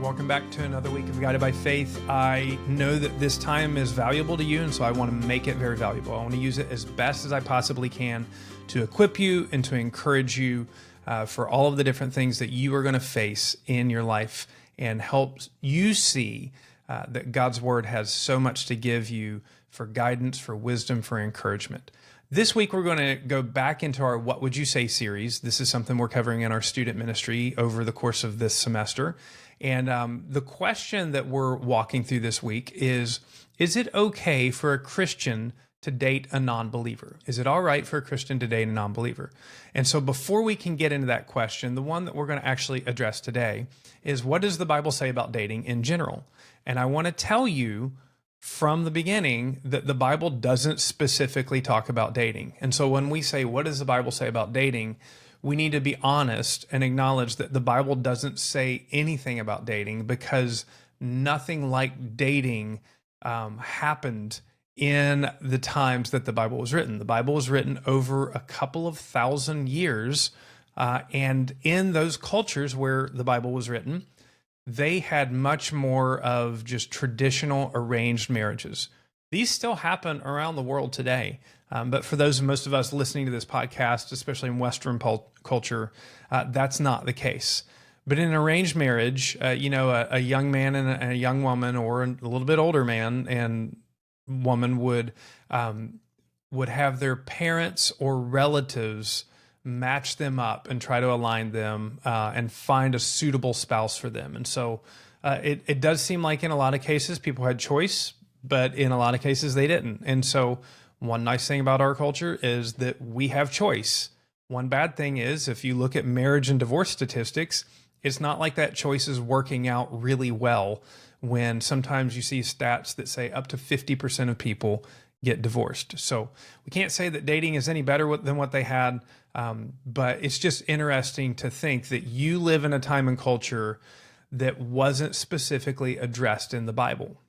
Welcome back to another week of Guided by Faith. I know that this time is valuable to you, and so I want to make it very valuable. I want to use it as best as I possibly can to equip you and to encourage you for all of the different things that you are going to face in your life and help you see that God's Word has so much to give you for guidance, for wisdom, for encouragement. This week, we're going to go back into our What Would You Say series. This is something we're covering in our student ministry over the course of this semester. And the question that we're walking through this week is it okay for a Christian to date a non-believer? Is it all right for a Christian to date a non-believer? And so before we can get into that question, the one that we're going to actually address today is, what does the Bible say about dating in general? And I want to tell you from the beginning that the Bible doesn't specifically talk about dating. And so when we say, what does the Bible say about dating? We need to be honest and acknowledge that the Bible doesn't say anything about dating, because nothing like dating happened in the times that the Bible was written. The Bible was written over a couple of thousand years, and in those cultures where the Bible was written, they had much more of just traditional arranged marriages. These still happen around the world today. But for most of us listening to this podcast, especially in Western culture, that's not the case. But in an arranged marriage, a young man and a young woman, or a little bit older man and woman would have their parents or relatives match them up and try to align them and find a suitable spouse for them. And so it does seem like in a lot of cases people had choice, but in a lot of cases they didn't. And so one nice thing about our culture is that we have choice. One bad thing is, if you look at marriage and divorce statistics, it's not like that choice is working out really well, when sometimes you see stats that say up to 50% of people get divorced. So we can't say that dating is any better than what they had, but it's just interesting to think that you live in a time and culture that wasn't specifically addressed in the Bible.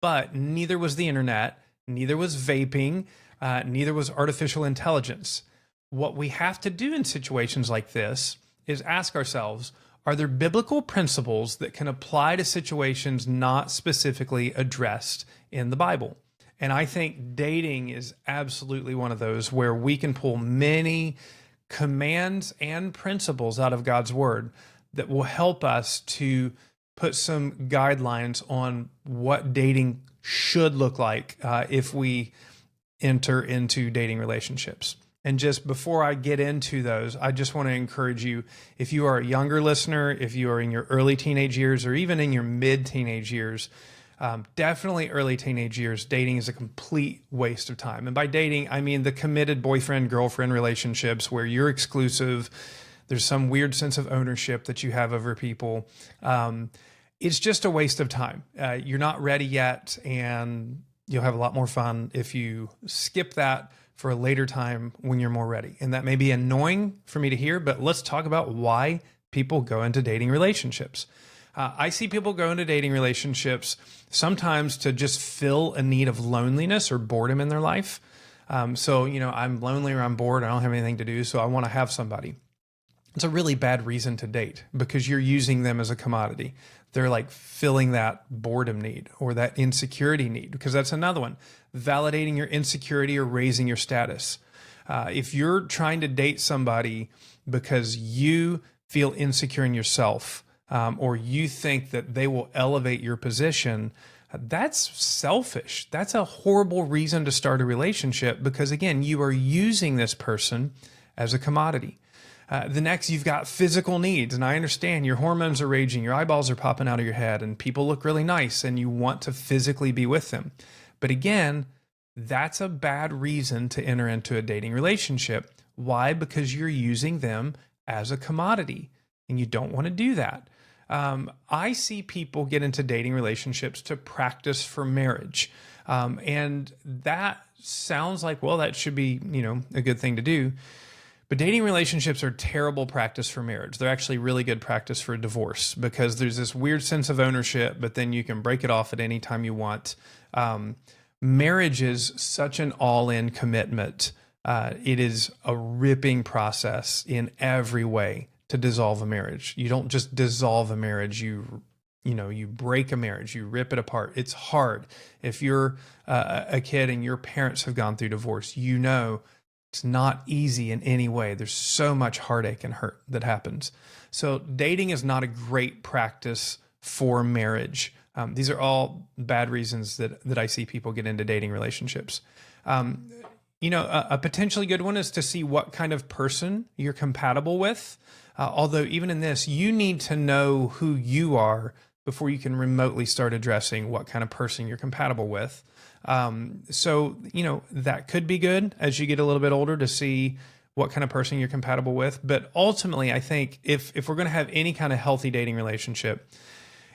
But neither was the internet, neither was vaping, neither was artificial intelligence. What we have to do in situations like this is ask ourselves, are there biblical principles that can apply to situations not specifically addressed in the Bible? And I think dating is absolutely one of those where we can pull many commands and principles out of God's Word that will help us to put some guidelines on what dating should look like if we enter into dating relationships. And just before I get into those, I just want to encourage you, if you are a younger listener, if you are in your early teenage years or even in your mid-teenage years, definitely early teenage years, dating is a complete waste of time. And by dating, I mean the committed boyfriend-girlfriend relationships where you're exclusive. There's some weird sense of ownership that you have over people. It's just a waste of time. You're not ready yet, and you'll have a lot more fun if you skip that for a later time when you're more ready. And that may be annoying for me to hear, but let's talk about why people go into dating relationships. I see people go into dating relationships sometimes to just fill a need of loneliness or boredom in their life. So, I'm lonely or I'm bored, I don't have anything to do, so I want to have somebody. It's a really bad reason to date, because you're using them as a commodity. They're like filling that boredom need or that insecurity need, because that's another one, validating your insecurity or raising your status. If you're trying to date somebody because you feel insecure in yourself, or you think that they will elevate your position, that's selfish. That's a horrible reason to start a relationship, because again, you are using this person as a commodity. The next, you've got physical needs. And I understand your hormones are raging, your eyeballs are popping out of your head, and people look really nice, and you want to physically be with them. But again, that's a bad reason to enter into a dating relationship. Why? Because you're using them as a commodity, and you don't want to do that. I see people get into dating relationships to practice for marriage. And that sounds like, well, that should be, a good thing to do. But dating relationships are terrible practice for marriage. They're actually really good practice for divorce, because there's this weird sense of ownership, but then you can break it off at any time you want. Marriage is such an all-in commitment. It is a ripping process in every way to dissolve a marriage. You don't just dissolve a marriage, you You break a marriage, you rip it apart. It's hard. If you're a kid and your parents have gone through divorce, it's not easy in any way. There's so much heartache and hurt that happens. So dating is not a great practice for marriage. These are all bad reasons that I see people get into dating relationships. A potentially good one is to see what kind of person you're compatible with. Although even in this, you need to know who you are before you can remotely start addressing what kind of person you're compatible with. That could be good as you get a little bit older to see what kind of person you're compatible with. But ultimately, I think if we're going to have any kind of healthy dating relationship,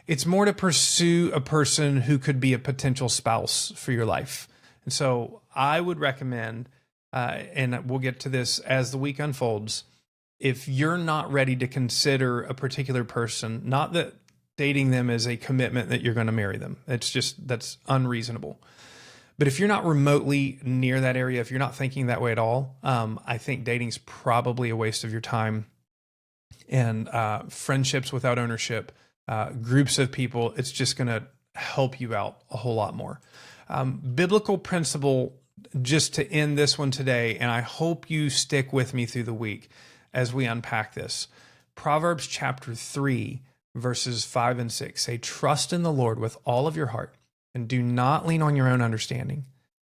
it's more to pursue a person who could be a potential spouse for your life. And so I would recommend, and we'll get to this as the week unfolds, if you're not ready to consider a particular person, not that dating them is a commitment that you're going to marry them. That's unreasonable. But if you're not remotely near that area, if you're not thinking that way at all, I think dating's probably a waste of your time. And friendships without ownership, groups of people, it's just going to help you out a whole lot more. Biblical principle, just to end this one today, and I hope you stick with me through the week as we unpack this. Proverbs chapter 3, verses 5 and 6 say, "Trust in the Lord with all of your heart, and do not lean on your own understanding.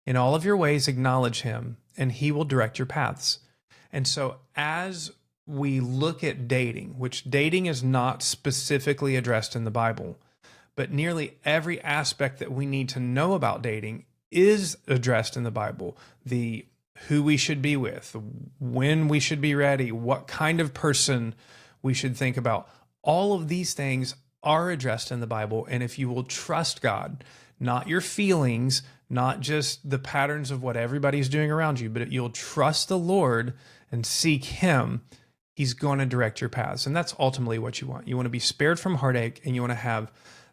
In all of your ways acknowledge him, and he will direct your paths." And so as we look at dating, which dating is not specifically addressed in the Bible, but nearly every aspect that we need to know about dating is addressed in the Bible. The who we should be with, when we should be ready, what kind of person we should think about. All of these things are addressed in the Bible. And if you will trust God, not your feelings, not just the patterns of what everybody's doing around you, but you'll trust the Lord and seek him, he's going to direct your paths. And that's ultimately what you want. You want to be spared from heartache, and you want to have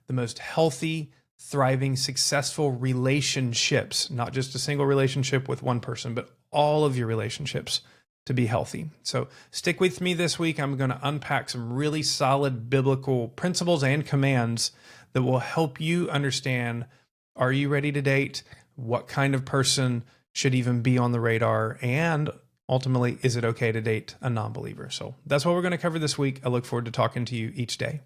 the most healthy, thriving, successful relationships, not just a single relationship with one person, but all of your relationships to be healthy. So stick with me this week. I'm going to unpack some really solid biblical principles and commands that will help you understand, are you ready to date? What kind of person should even be on the radar? And ultimately, is it okay to date a non-believer? So that's what we're going to cover this week. I look forward to talking to you each day.